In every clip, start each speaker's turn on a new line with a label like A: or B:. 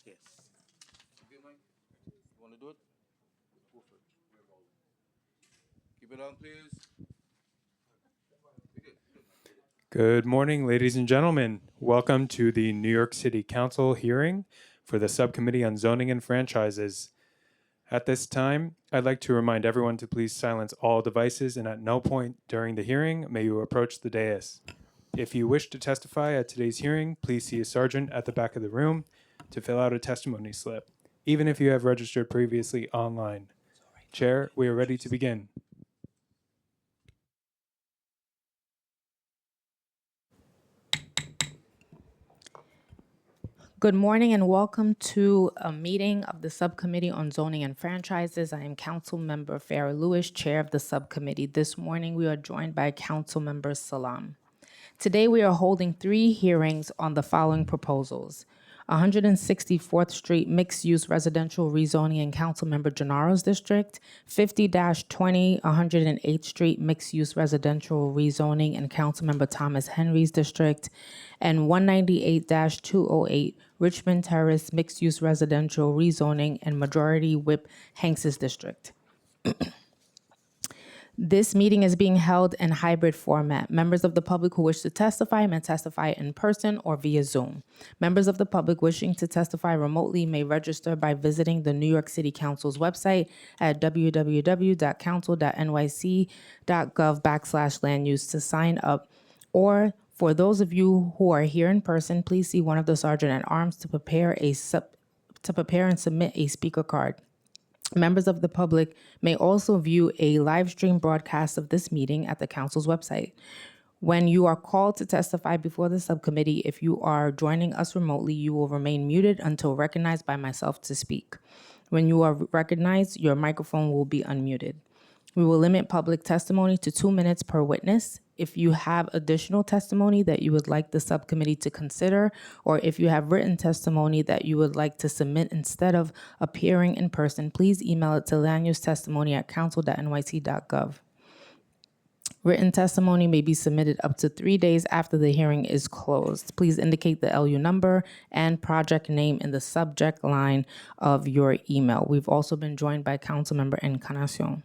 A: Yes. Okay, Mike? You want to do it? Go for it. Keep it on, please.
B: Good morning, ladies and gentlemen. Welcome to the New York City Council hearing for the Subcommittee on Zoning and Franchises. At this time, I'd like to remind everyone to please silence all devices and at no point during the hearing may you approach the dais. If you wish to testify at today's hearing, please see a sergeant at the back of the room to fill out a testimony slip, even if you have registered previously online. Chair, we are ready to begin.
C: Good morning and welcome to a meeting of the Subcommittee on Zoning and Franchises. I am Council Member Farah Lewis, Chair of the Subcommittee. This morning we are joined by Council Member Salam. Today we are holding 3 hearings on the following proposals. 164th Street Mixed-Use Residential Rezoning in Councilmember Gennaro's District, 50-20 108th Street Mixed-Use Residential Rezoning in Councilmember Thomas Henry's District, and 198-208 Richmond Terrace Mixed-Use Residential Rezoning in Majority Whip Hanks's District. This meeting is being held in hybrid format. Members of the public who wish to testify may testify in person or via Zoom. Members of the public wishing to testify remotely may register by visiting the New York City Council's website at www.council.nyc.gov/land-use to sign up. Or for those of you who are here in person, please see one of the Sergeant-at-Arms to prepare and submit a speaker card. Members of the public may also view a live stream broadcast of this meeting at the council's website. When you are called to testify before the subcommittee, if you are joining us remotely, you will remain muted until recognized by myself to speak. When you are recognized, your microphone will be unmuted. We will limit public testimony to 2 minutes per witness. If you have additional testimony that you would like the subcommittee to consider, or if you have written testimony that you would like to submit instead of appearing in person, please email it to landusetestimony@council.nyc.gov. Written testimony may be submitted up to 3 days after the hearing is closed. Please indicate the LU number and project name in the subject line of your email. We've also been joined by Councilmember Encarnacion.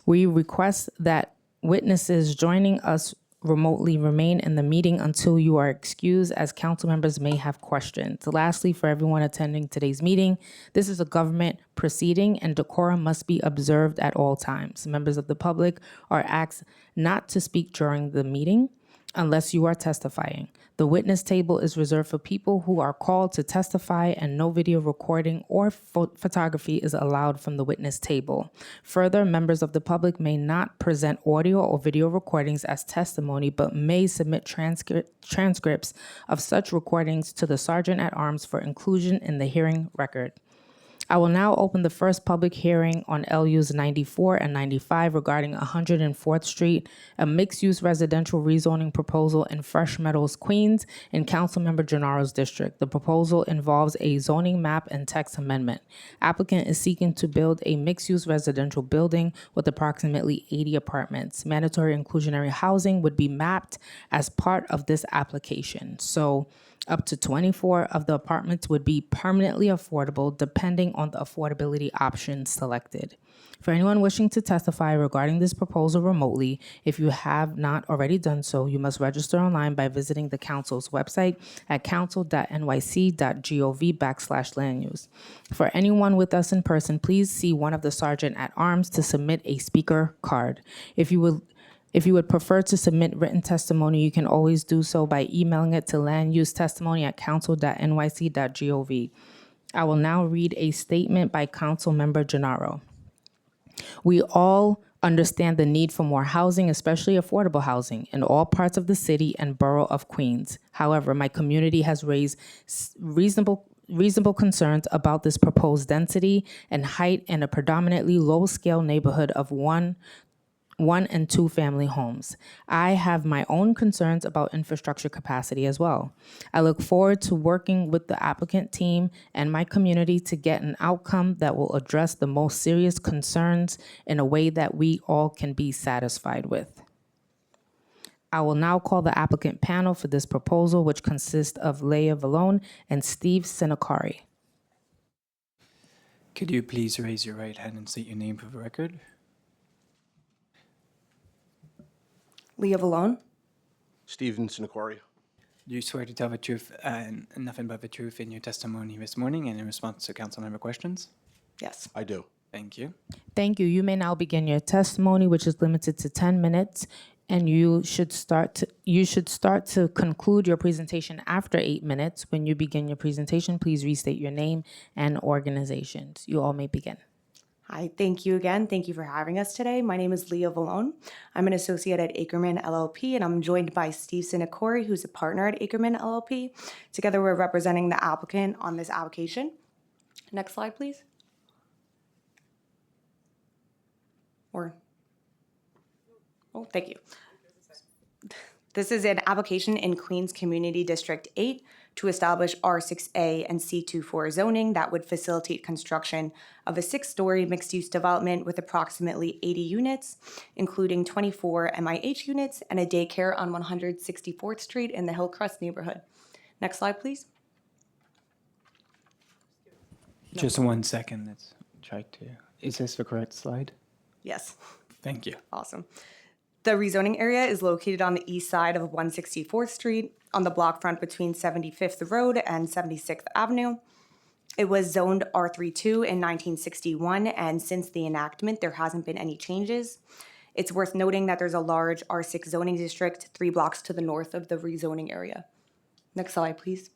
C: We request that witnesses joining us remotely remain in the meeting until you are excused, as council members may have questions. Lastly, for everyone attending today's meeting, this is a government proceeding and decorum must be observed at all times. Members of the public are asked not to speak during the meeting unless you are testifying. The witness table is reserved for people who are called to testify, and no video recording or photography is allowed from the witness table. Further, members of the public may not present audio or video recordings as testimony, but may submit transcripts of such recordings to the Sergeant-at-Arms for inclusion in the hearing record. I will now open the first public hearing on LUs 94 and 95 regarding 104th Street, a mixed-use residential rezoning proposal in Fresh Meadows, Queens, in Councilmember Gennaro's district. The proposal involves a zoning map and text amendment. Applicant is seeking to build a mixed-use residential building with approximately 80 apartments. Mandatory inclusionary housing would be mapped as part of this application. So up to 24 of the apartments would be permanently affordable, depending on the affordability option selected. For anyone wishing to testify regarding this proposal remotely, if you have not already done so, you must register online by visiting the council's website at council.nyc.gov/land-use. For anyone with us in person, please see one of the Sergeant-at-Arms to submit a speaker card. If you would prefer to submit written testimony, you can always do so by emailing it to landusetestimony@council.nyc.gov. I will now read a statement by Councilmember Gennaro. We all understand the need for more housing, especially affordable housing, in all parts of the city and borough of Queens. However, my community has raised reasonable concerns about this proposed density and height in a predominantly low-scale neighborhood of one and two family homes. I have my own concerns about infrastructure capacity as well. I look forward to working with the applicant team and my community to get an outcome that will address the most serious concerns in a way that we all can be satisfied with. I will now call the applicant panel for this proposal, which consists of Leah Vallone and Steve Sinacari.
D: Could you please raise your right hand and state your name for the record?
E: Leah Valone.
A: Steven Sinacori.
D: Do you swear to tell the truth and nothing but the truth in your testimony this morning and in response to council member questions?
E: Yes.
A: I do.
D: Thank you.
C: Thank you. You may now begin your testimony, which is limited to 10 minutes, and you should start to conclude your presentation after 8 minutes. When you begin your presentation, please restate your name and organizations. You all may begin.
E: Hi, thank you again. Thank you for having us today. My name is Leah Valone. I'm an associate at Ackerman LLP, and I'm joined by Steve Sinacori, who's a partner at Ackerman LLP. Together, we're representing the applicant on this application. Next slide, please. Thank you. This is an application in Queens Community District 8 to establish R6A and C24 zoning that would facilitate construction of a 6-story mixed-use development with approximately 80 units, including 24 MIH units and a daycare on 164th Street in the Hillcrest neighborhood. Next slide, please.
D: Just 1 second. Let's try to. Is this the correct slide?
E: Yes.
D: Thank you.
E: Awesome. The rezoning area is located on the east side of 164th Street on the block front between 75th Road and 76th Avenue. It was zoned R32 in 1961, and since the enactment, there hasn't been any changes. It's worth noting that there's a large R6 zoning district 3 blocks to the north of the rezoning area. Next slide, please.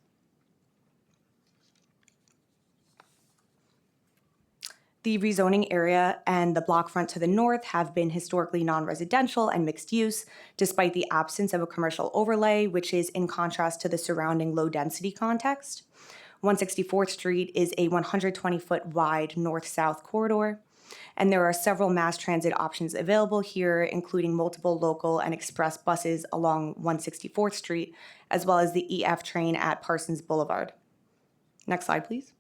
E: The rezoning area and the block front to the north have been historically non-residential and mixed use, despite the absence of a commercial overlay, which is in contrast to the surrounding low-density context. 164th Street is a 120-foot wide north-south corridor, and there are several mass transit options available here, including multiple local and express buses along 164th Street, as well as the EF train at Parsons Boulevard. Next slide, please.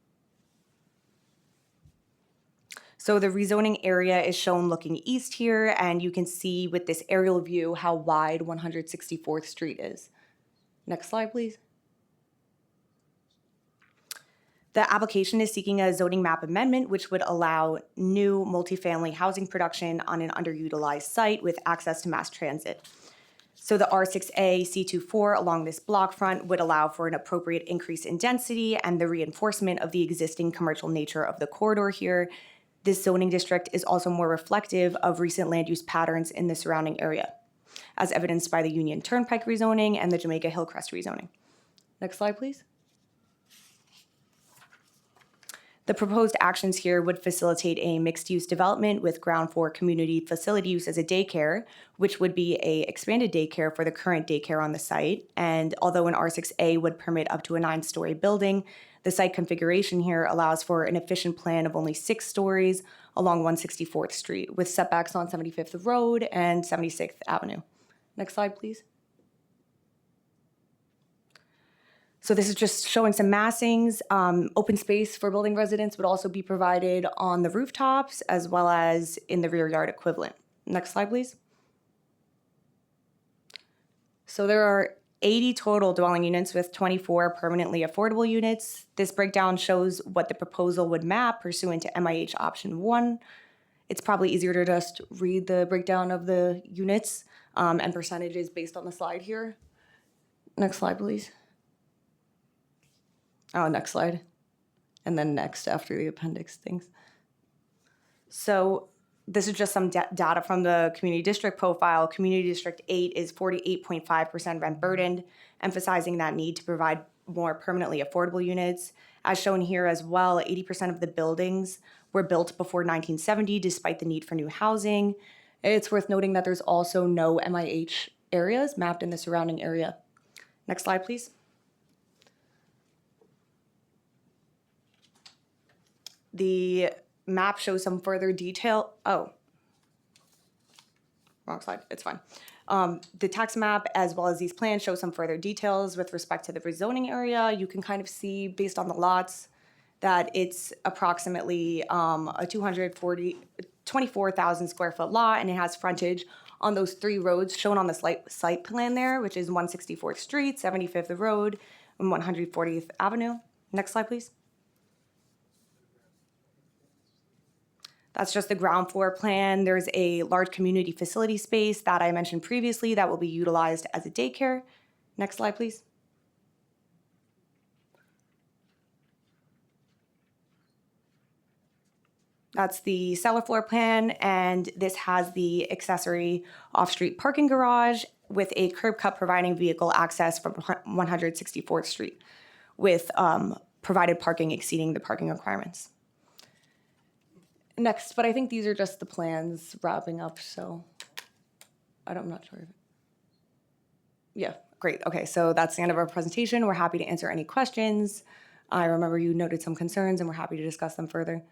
E: So the rezoning area is shown looking east here, and you can see with this aerial view how wide 164th Street is. Next slide, please. The application is seeking a zoning map amendment, which would allow new multifamily housing production on an underutilized site with access to mass transit. So the R6A C24 along this block front would allow for an appropriate increase in density and the reinforcement of the existing commercial nature of the corridor here. This zoning district is also more reflective of recent land use patterns in the surrounding area, as evidenced by the Union Turnpike rezoning and the Jamaica Hillcrest rezoning. Next slide, please. The proposed actions here would facilitate a mixed-use development with ground floor community facility use as a daycare, which would be a expanded daycare for the current daycare on the site. And although an R6A would permit up to a 9-story building, the site configuration here allows for an efficient plan of only 6 stories along 164th Street with setbacks on 75th Road and 76th Avenue. Next slide, please. So this is just showing some massings. Open space for building residents would also be provided on the rooftops as well as in the rear yard equivalent. Next slide, please. So there are 80 total dwelling units with 24 permanently affordable units. This breakdown shows what the proposal would map pursuant to MIH option 1. It's probably easier to just read the breakdown of the units and percentages based on the slide here. Next slide, please. Oh, next slide. And then next after the appendix things. So this is just some data from the community district profile. Community District 8 is 48.5% rent burdened, emphasizing that need to provide more permanently affordable units. As shown here as well, 80% of the buildings were built before 1970, despite the need for new housing. It's worth noting that there's also no MIH areas mapped in the surrounding area. Next slide, please. The map shows some further detail. Oh, wrong slide, it's fine. The tax map as well as these plans show some further details with respect to the rezoning area. You can kind of see based on the lots that it's approximately a 24,000 square foot lot, and it has frontage on those 3 roads shown on the site plan there, which is 164th Street, 75th Road, and 140th Avenue. Next slide, please. That's just the ground floor plan. There's a large community facility space that I mentioned previously that will be utilized as a daycare. Next slide, please. That's the cellar floor plan, and this has the accessory off-street parking garage with a curb cut providing vehicle access from 164th Street with provided parking exceeding the parking requirements. Next, but I think these are just the plans wrapping up, so I'm not sure. Yeah, great. Okay, so that's the end of our presentation. We're happy to answer any questions. I remember you noted some concerns, and we're happy to discuss them further.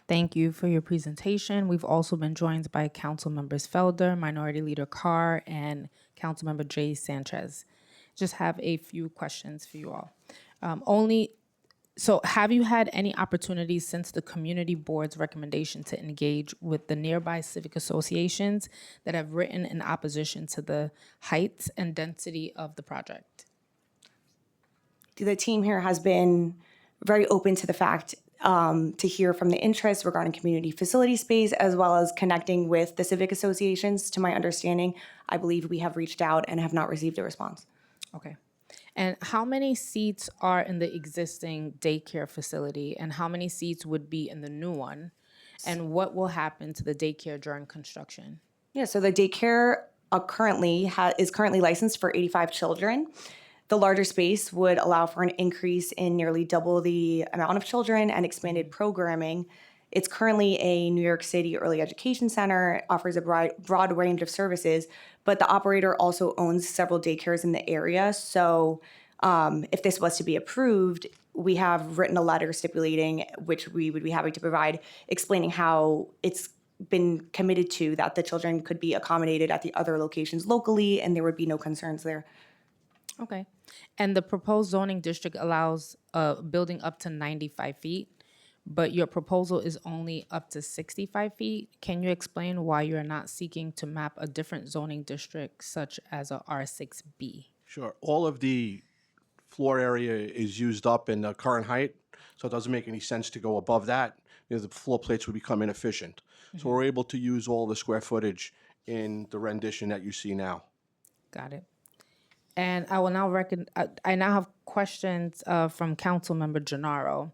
C: Thank you for your presentation. We've also been joined by Council Members Felder, Minority Leader Carr, and Councilmember J. Sanchez. Just have a few questions for you all. So have you had any opportunities since the community board's recommendation to engage with the nearby civic associations that have written in opposition to the height and density of the project?
E: The team here has been very open to the fact to hear from the interests regarding community facility space, as well as connecting with the civic associations. To my understanding, I believe we have reached out and have not received a response.
C: Okay. And how many seats are in the existing daycare facility, and how many seats would be in the new one? And what will happen to the daycare during construction?
E: Yeah, so the daycare is currently licensed for 85 children. The larger space would allow for an increase in nearly double the amount of children and expanded programming. It's currently a New York City early education center, offers a broad range of services, but the operator also owns several daycares in the area. So if this was to be approved, we have written a letter stipulating, which we would be happy to provide, explaining how it's been committed to that the children could be accommodated at the other locations locally and there would be no concerns there.
C: Okay. And the proposed zoning district allows a building up to 95 feet, but your proposal is only up to 65 feet. Can you explain why you're not seeking to map a different zoning district such as a R6B?
A: Sure. All of the floor area is used up in the current height, so it doesn't make any sense to go above that. You know, the floor plates would become inefficient. So we're able to use all the square footage in the rendition that you see now.
C: Got it. And I will now I now have questions from Councilmember Gennaro.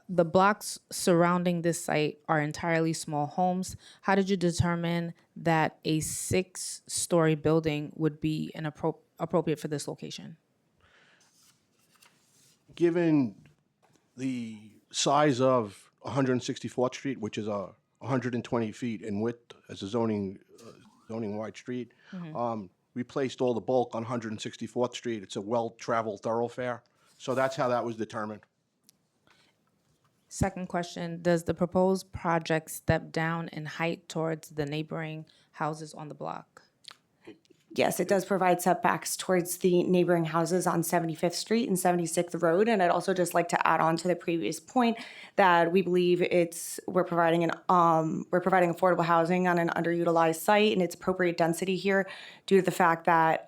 C: The blocks surrounding this site are entirely small homes. How did you determine that a 6-story building would be appropriate for this location?
A: Given the size of 164th Street, which is 120 feet in width as a zoning wide street, we placed all the bulk on 164th Street. It's a well-traveled thoroughfare. So that's how that was determined.
C: Second question, does the proposed project step down in height towards the neighboring houses on the block?
E: Yes, it does provide setbacks towards the neighboring houses on 75th Street and 76th Road. And I'd also just like to add on to the previous point that we believe we're providing affordable housing on an underutilized site, and it's appropriate density here due to the fact that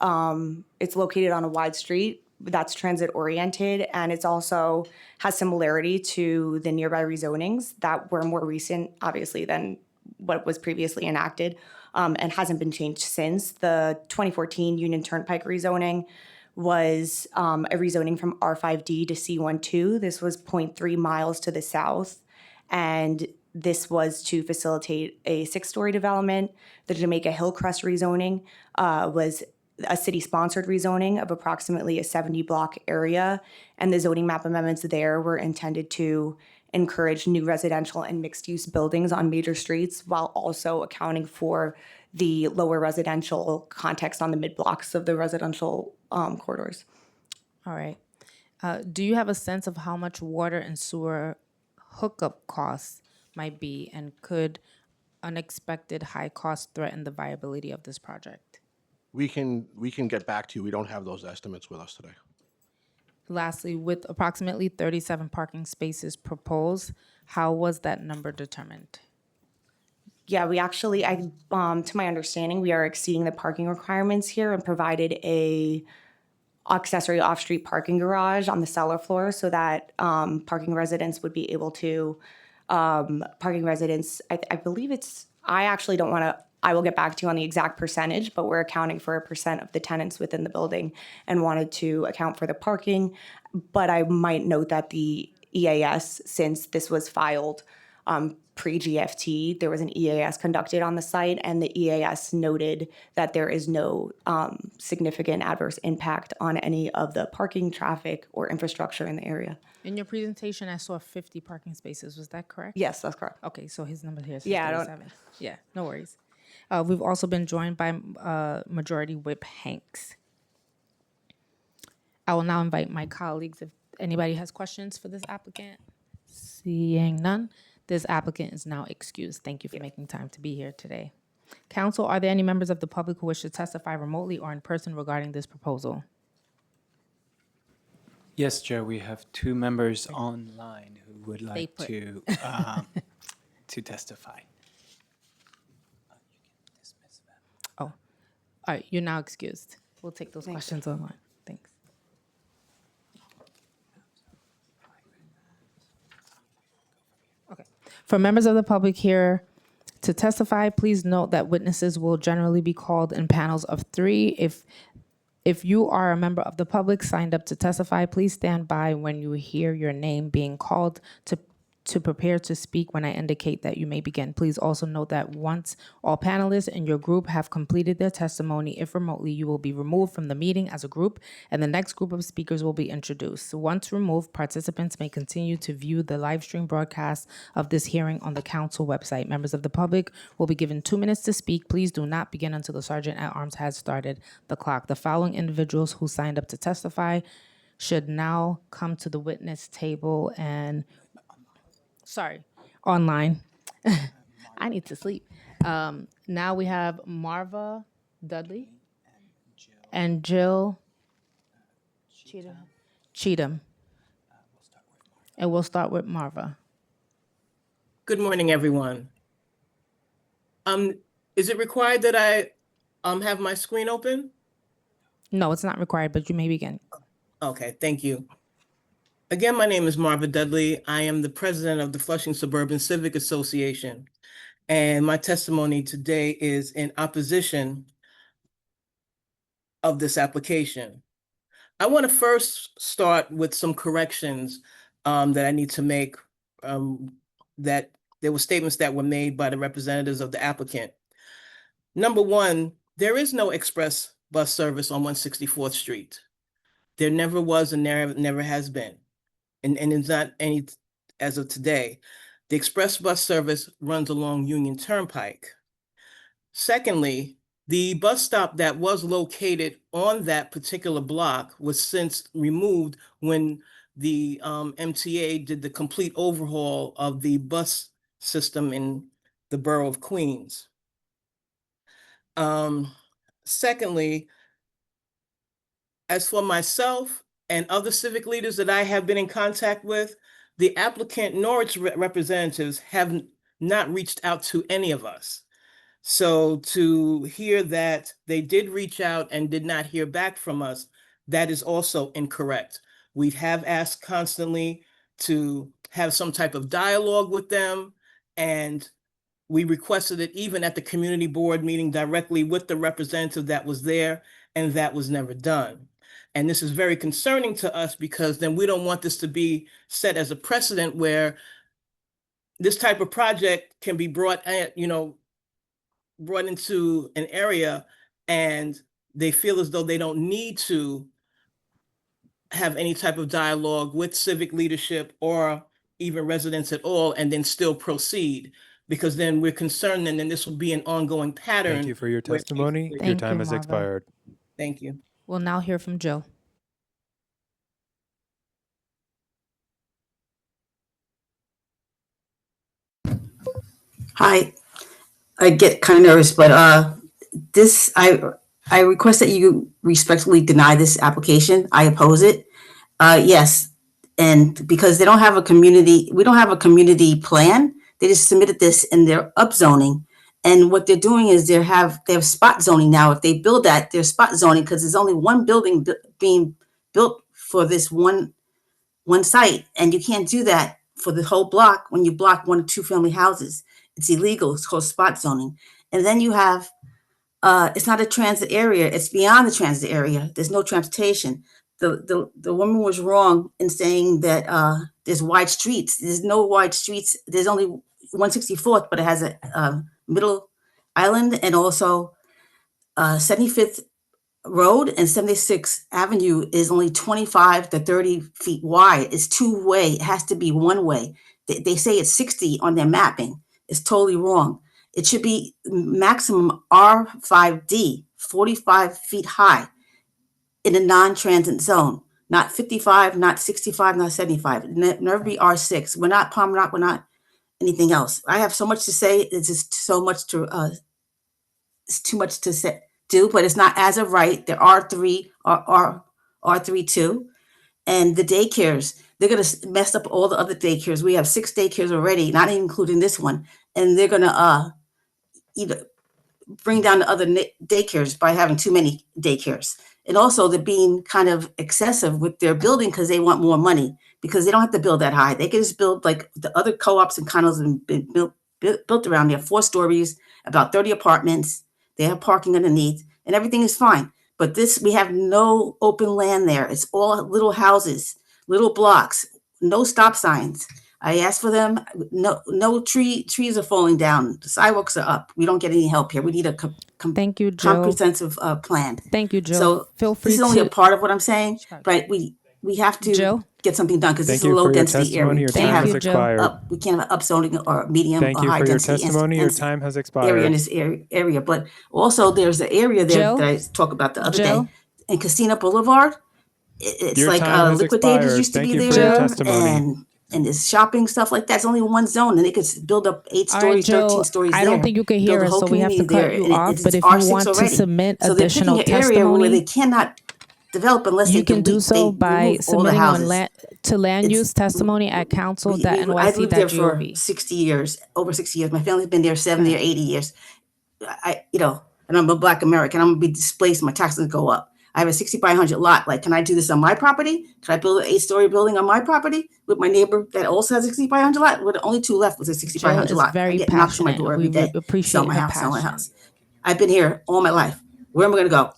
E: it's located on a wide street that's transit oriented, and it's also has similarity to the nearby rezonings that were more recent, obviously, than what was previously enacted. And hasn't been changed since. The 2014 Union Turnpike rezoning was a rezoning from R5D to C12. This was 0.3 miles to the south, and this was to facilitate a 6-story development. The Jamaica Hillcrest rezoning was a city-sponsored rezoning of approximately a 70-block area, and the zoning map amendments there were intended to encourage new residential and mixed-use buildings on major streets while also accounting for the lower residential context on the mid-blocks of the residential corridors.
C: All right. Do you have a sense of how much water and sewer hookup costs might be, and could unexpected high costs threaten the viability of this project?
A: We can get back to you. We don't have those estimates with us today.
C: Lastly, with approximately 37 parking spaces proposed, how was that number determined?
E: Yeah, we actually, to my understanding, we are exceeding the parking requirements here and provided a accessory off-street parking garage on the cellar floor so that parking residents would be able to, I believe I actually don't want to, I will get back to you on the exact percentage, but we're accounting for a percent of the tenants within the building and wanted to account for the parking. But I might note that the EAS, since this was filed pre-GFT, there was an EAS conducted on the site, and the EAS noted that there is no significant adverse impact on any of the parking, traffic, or infrastructure in the area.
C: In your presentation, I saw 50 parking spaces. Was that correct?
E: Yes, that's correct.
C: Okay, so his number here is
E: Yeah, I don't-
C: 37. Yeah, no worries. We've also been joined by Majority Whip Hanks. I will now invite my colleagues if anybody has questions for this applicant. Seeing none, this applicant is now excused. Thank you for making time to be here today. Council, are there any members of the public who wish to testify remotely or in person regarding this proposal?
D: Yes, Joe, we have 2 members online who would like
C: put-
D: to testify.
C: Oh, all right, you're now excused. We'll take those
E: Thank you.
C: questions online. Thanks. Okay. For members of the public here to testify, please note that witnesses will generally be called in panels of 3. If you are a member of the public signed up to testify, please stand by when you hear your name being called to prepare to speak when I indicate that you may begin. Please also note that once all panelists in your group have completed their testimony, if remotely, you will be removed from the meeting as a group, and the next group of speakers will be introduced. So once removed, participants may continue to view the live stream broadcast of this hearing on the council website. Members of the public will be given 2 minutes to speak. Please do not begin until the sergeant at arms has started the clock. The following individuals who signed up to testify should now come to the witness table and online. I need to sleep. Now we have Marva Dudley and Jill Cheatham. And we'll start with Marva.
F: Good morning, everyone. Is it required that I have my screen open?
C: No, it's not required, but you may begin.
F: Okay, thank you. Again, my name is Marva Dudley. I am the president of the Flushing Suburban Civic Association, and my testimony today is in opposition of this application. I want to first start with some corrections that I need to make, that there were statements that were made by the representatives of the applicant. Number one, there is no express bus service on 164th Street. There never was and never has been. And it's not any as of today. The express bus service runs along Union Turnpike. Secondly, the bus stop that was located on that particular block was since removed when the MTA did the complete overhaul of the bus system in the borough of Queens. Secondly, as for myself and other civic leaders that I have been in contact with, the applicant nor its representatives have not reached out to any of us. So to hear that they did reach out and did not hear back from us, that is also incorrect. We have asked constantly to have some type of dialogue with them, and we requested it even at the community board meeting directly with the representative that was there, and that was never done. And this is very concerning to us because then we don't want this to be set as a precedent where this type of project can be brought into an area and they feel as though they don't need to have any type of dialogue with civic leadership or even residents at all, and then still proceed, because then we're concerned and then this will be an ongoing pattern.
B: Thank you for your
F: where
B: testimony.
F: basically-
B: Your
C: Thank
B: time
C: you,
B: has
C: Marva.
B: expired.
F: Thank you.
C: We'll now hear from Jill.
G: Hi, I get kind of nervous, but I request that you respectfully deny this application. I oppose it. Yes, and because they don't have a community, we don't have a community plan. They just submitted this in their upzoning, and what they're doing is they have spot zoning now. If they build that, they're spot zoning because there's only one building being built for this one site, and you can't do that for the whole block when you block 1 or 2 family houses. It's illegal. It's called spot zoning. And then you have, it's not a transit area. It's beyond the transit area. There's no transportation. The woman was wrong in saying that there's wide streets. There's no wide streets. There's only 164th, but it has a middle island, and also 75th Road and 76th Avenue is only 25 to 30 feet wide. It's two-way. It has to be one way. They say it's 60 on their mapping. It's totally wrong. It should be maximum R5D, 45 feet high in a non-transit zone, not 55, not 65, not 75. Never be R6. We're not Palm Rock. We're not anything else. I have so much to say. It's just so much to, it's too much to say. But it's not as of right. There are R3 too. And the daycares, they're going to mess up all the other daycares. We have 6 daycares already, not even including this one. And they're going to either bring down the other daycares by having too many daycares. And also they're being kind of excessive with their building because they want more money, because they don't have to build that high. They can just build like the other co-ops and condos have been built around there, 4 stories, about 30 apartments. They have parking underneath, and everything is fine. But this, we have no open land there. It's all little houses, little blocks, no stop signs. I asked for them. No trees are falling down. The sidewalks are up. We don't get any help here. We need a
C: Thank you, Jill.
G: comprehensive plan.
C: Thank you, Jill.
G: So
C: Feel free
G: this is only
C: to
G: a part of what I'm saying, but we have to
C: Jill?
G: get something done because this
B: Thank
G: is a
B: you
G: low
B: for your
G: density area.
B: testimony. Your
C: Thank
B: time has
C: you, Jill.
B: expired.
G: We can't have upzoning or medium
B: Thank
G: or
B: you
G: high
B: for your
G: density
B: testimony. Your
G: area
B: time has
G: in
B: expired.
G: this area. But also there's an area there
C: Jill?
G: that I talked about the other
C: Jill?
G: day in Casino Boulevard. It's
B: Your
G: like
B: time has
G: Liquidators
B: expired.
G: used to
B: Thank
G: be
B: you for
G: there,
B: your testimony.
G: and there's shopping stuff like that. It's only one zone, and they could build up 8
C: All right,
G: stories,
C: Jill,
G: 13 stories
C: I
G: there.
C: don't think you can
G: Build
C: hear
G: a
C: us,
G: whole
C: so we have to
G: community
C: cut
G: there,
C: you
G: and
C: off.
G: it's
C: But if you
G: R6
C: want to
G: already.
C: submit
G: So they're picking
C: additional
G: an area where they
C: testimony,
G: cannot develop unless
C: you
G: they
C: can do so by
G: remove all the
C: submitting on
G: houses.
C: land
G: It's-
C: use testimony at
G: I've lived there for
C: council.nyc.gov.
G: 60 years, over 60 years. My family's been there 70 or 80 years. And I'm a Black American. I'm gonna be displaced. My taxes go up. I have a 60 by 100 lot. Like, can I do this on my property? Can I build an 8-story building on my property with my neighbor that also has a 60 by 100 lot? We're the only 2 left with a 60 by
C: Jill
G: 100
C: is
G: lot. I
C: very
G: get knocks on my
C: passionate.
G: door
C: We
G: every day.
C: appreciate
G: Sell my
C: her
G: house, sell my
C: passion.
G: house. I've been here all my life. Where am I gonna go?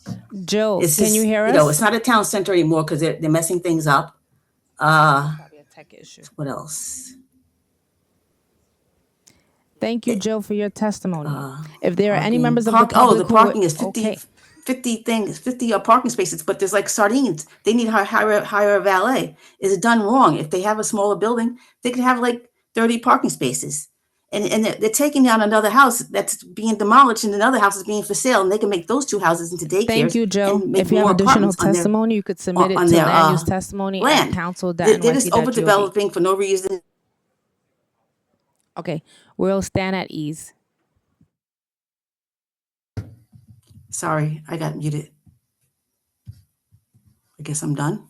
C: Jill,
G: It's
C: can
G: just,
C: you hear us?
G: it's not a town center anymore because they're messing things up.
C: Probably a tech issue.
G: What else?
C: Thank you, Jill, for your testimony. If there are any
G: Parking.
C: members of the
G: The
C: public who
G: parking
C: would-
G: is 50,
C: okay.
G: 50 parking spaces, but there's like sardines. They need to hire a valet. Is it done wrong? If they have a smaller building, they could have like 30 parking spaces. And they're taking down another house that's being demolished, and another house is being for sale, and they can make those 2 houses into daycares.
C: Thank you, Jill.
G: and make
C: If you have
G: more
C: additional
G: apartments on their
C: testimony, you could submit it
G: on
C: to
G: their,
C: land use testimony at
G: land.
C: council.nyc.gov.
G: They're just overdeveloping for no reason.
C: Okay, we'll stand at ease.
G: Sorry, I got muted. I guess I'm done.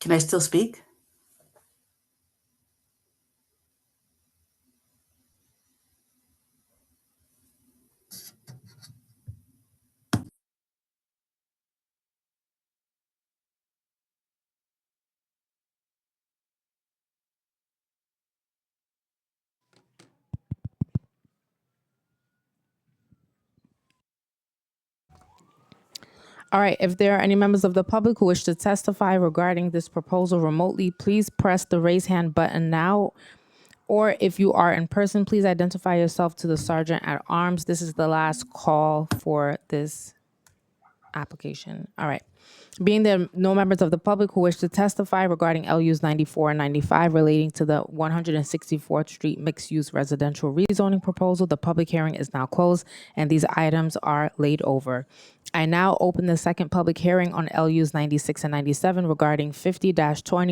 G: Can I still speak?
C: All right, if there are any members of the public who wish to testify regarding this proposal remotely, please press the raise hand button now. Or if you are in person, please identify yourself to the sergeant at arms. This is the last call for this application. All right. Being there no members of the public who wish to testify regarding LUs 94 and 95 relating to the 164th Street mixed-use residential rezoning proposal, the public hearing is now closed and these items are laid over. I now open the second public hearing on LUs 96 and 97 regarding 50-20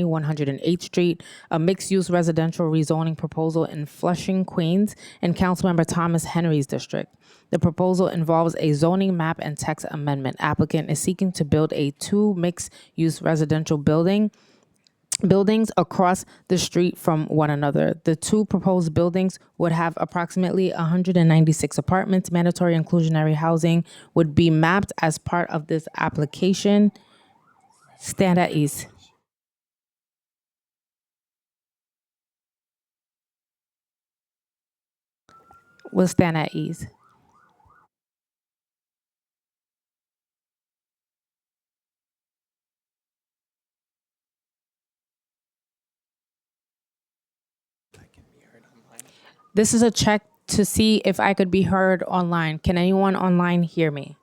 C: 108th Street, a mixed-use residential rezoning proposal in Flushing, Queens, in Councilmember Thomas Henry's district. The proposal involves a zoning map and text amendment. Applicant is seeking to build a 2 mixed-use residential building buildings across the street from one another. The two proposed buildings would have approximately 196 apartments. Mandatory inclusionary housing would be mapped as part of this application. Stand at ease. We'll stand at ease. This is a check to see if I could be heard online. Can anyone online hear me?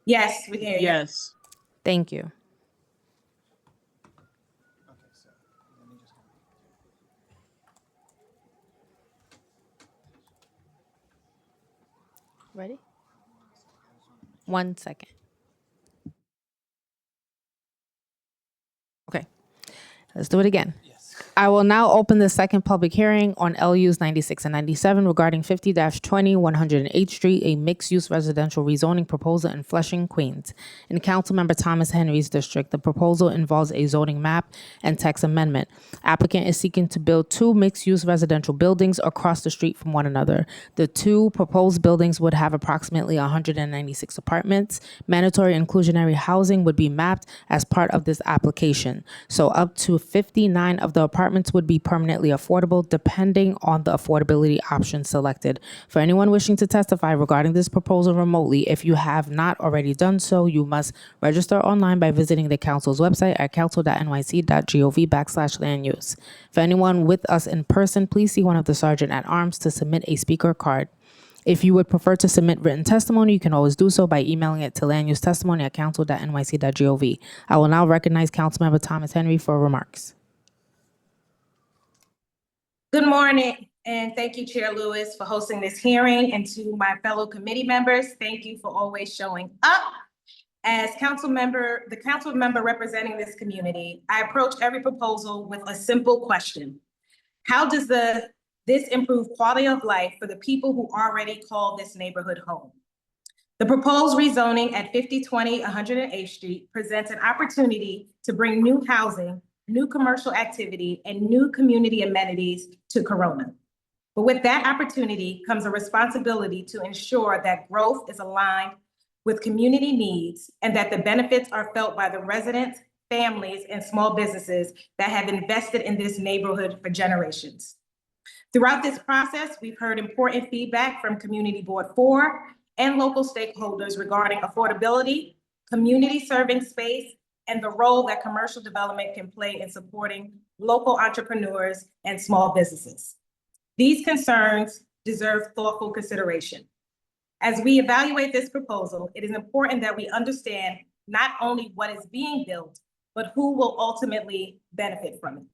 E: Yes, we hear you.
F: Yes.
C: Thank you. Ready? 1 second. Okay, let's do it again. I will now open the second public hearing on LUs 96 and 97 regarding 50-20 108th Street, a mixed-use residential rezoning proposal in Flushing, Queens. In Councilmember Thomas Henry's district, the proposal involves a zoning map and text amendment. Applicant is seeking to build two mixed-use residential buildings across the street from one another. The two proposed buildings would have approximately 196 apartments. Mandatory inclusionary housing would be mapped as part of this application. So up to 59 of the apartments would be permanently affordable depending on the affordability option selected. For anyone wishing to testify regarding this proposal remotely, if you have not already done so, you must register online by visiting the council's website at council.nyc.gov/land use. For anyone with us in person, please see one of the sergeant at arms to submit a speaker card. If you would prefer to submit written testimony, you can always do so by emailing it to landusetestimony@council.nyc.gov. I will now recognize Councilmember Thomas Henry for remarks.
H: Good morning, and thank you, Chair Lewis, for hosting this hearing, and to my fellow committee members, thank you for always showing up. As the council member representing this community, I approach every proposal with a simple question. How does this improve quality of life for the people who already call this neighborhood home? The proposed rezoning at 5020 108th Street presents an opportunity to bring new housing, new commercial activity, and new community amenities to Corona. But with that opportunity comes a responsibility to ensure that growth is aligned with community needs and that the benefits are felt by the residents, families, and small businesses that have invested in this neighborhood for generations. Throughout this process, we've heard important feedback from Community Board 4 and local stakeholders regarding affordability, community serving space, and the role that commercial development can play in supporting local entrepreneurs and small businesses. These concerns deserve thoughtful consideration. As we evaluate this proposal, it is important that we understand not only what is being built, but who will ultimately benefit from it.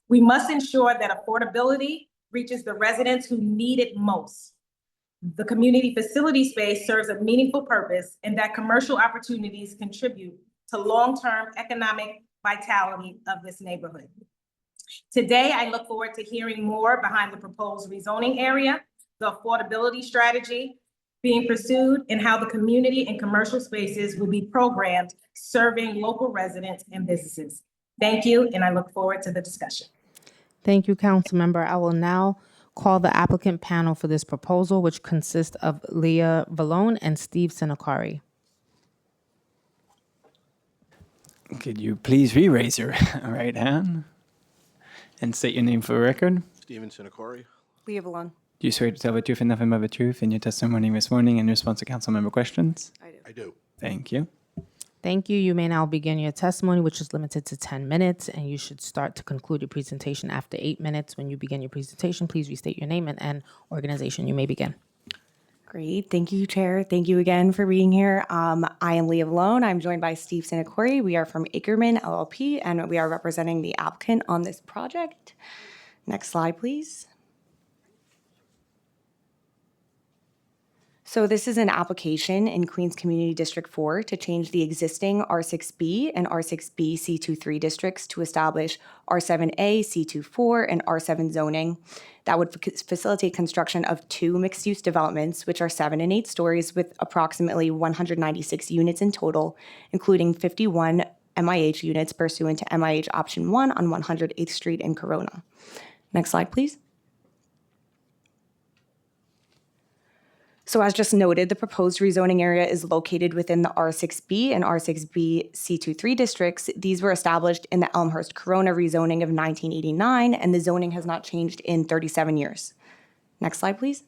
H: We must ensure that affordability reaches the residents who need it most. The community facility space serves a meaningful purpose, and that commercial opportunities contribute to long-term economic vitality of this neighborhood. Today, I look forward to hearing more behind the proposed rezoning area, the affordability strategy being pursued, and how the community and commercial spaces will be programmed serving local residents and businesses. Thank you, and I look forward to the discussion.
C: Thank you, Councilmember. I will now call the applicant panel for this proposal, which consists of Leah Vallone and Steve Sinacari.
D: Could you please re-raise your right hand and state your name for the record?
A: Steven Sinacori.
E: Leah Vallone.
D: Do you swear to tell the truth and nothing but the truth in your testimony this morning in response to council member questions?
A: I do.
D: Thank you.
C: Thank you. You may now begin your testimony, which is limited to 10 minutes, and you should start to conclude your presentation after 8 minutes. When you begin your presentation, please restate your name and organization. You may begin.
E: Great. Thank you, Chair. Thank you again for being here. I am Leah Vallone. I'm joined by Steve Sinacori. We are from Ackerman LLP, and we are representing the applicant on this project. Next slide, please. So this is an application in Queens Community District 4 to change the existing R6B and R6B C23 districts to establish R7A, C24, and R7 zoning that would facilitate construction of two mixed-use developments, which are 7 and 8 stories with approximately 196 units in total, including 51 MIH units pursuant to MIH option 1 on 108th Street in Corona. Next slide, please. So as just noted, the proposed rezoning area is located within the R6B and R6B C23 districts. These were established in the Elmhurst Corona rezoning of 1989, and the zoning has not changed in 37 years. Next slide, please.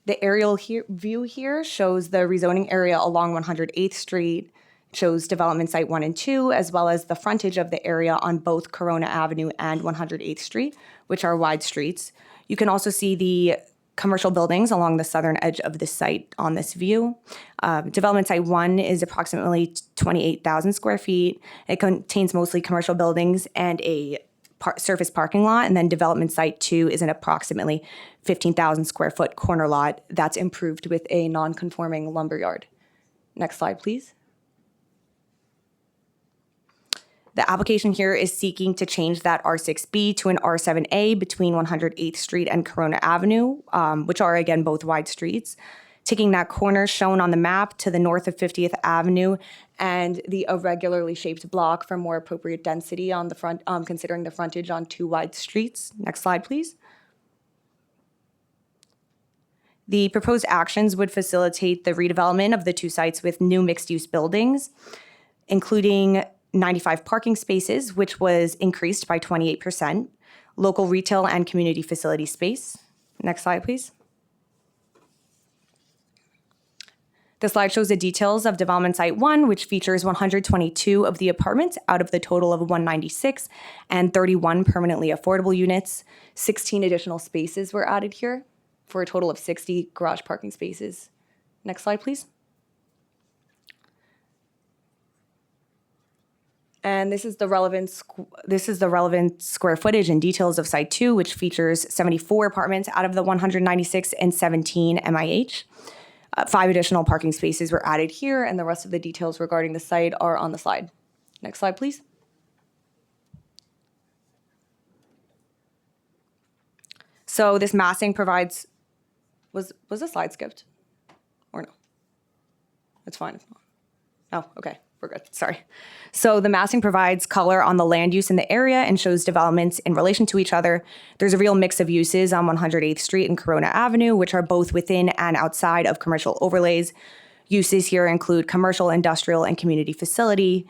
E: The aerial view here shows the rezoning area along 108th Street, shows development site 1 and 2, as well as the frontage of the area on both Corona Avenue and 108th Street, which are wide streets. You can also see the commercial buildings along the southern edge of the site on this view. Development site 1 is approximately 28,000 square feet. It contains mostly commercial buildings and a surface parking lot, and then development site 2 is an approximately 15,000 square foot corner lot that's improved with a non-conforming lumberyard. Next slide, please. The application here is seeking to change that R6B to an R7A between 108th Street and Corona Avenue, which are, again, both wide streets. Taking that corner shown on the map to the north of 50th Avenue and the irregularly shaped block for more appropriate density on the front, considering the frontage on 2 wide streets. Next slide, please. The proposed actions would facilitate the redevelopment of the 2 sites with new mixed-use buildings, including 95 parking spaces, which was increased by 28%, local retail and community facility space. Next slide, please. The slide shows the details of development site 1, which features 122 of the apartments out of the total of 196 and 31 permanently affordable units. 16 additional spaces were added here for a total of 60 garage parking spaces. Next slide, please. And this is the relevant square footage and details of site 2, which features 74 apartments out of the 196 and 17 MIH. 5 additional parking spaces were added here, and the rest of the details regarding the site are on the slide. Next slide, please. So this massing provides, was the slide skipped? Or no? It's fine. Oh, okay. We're good. Sorry. So the massing provides color on the land use in the area and shows developments in relation to each other. There's a real mix of uses on 108th Street and Corona Avenue, which are both within and outside of commercial overlays. Uses here include commercial, industrial, and community facility.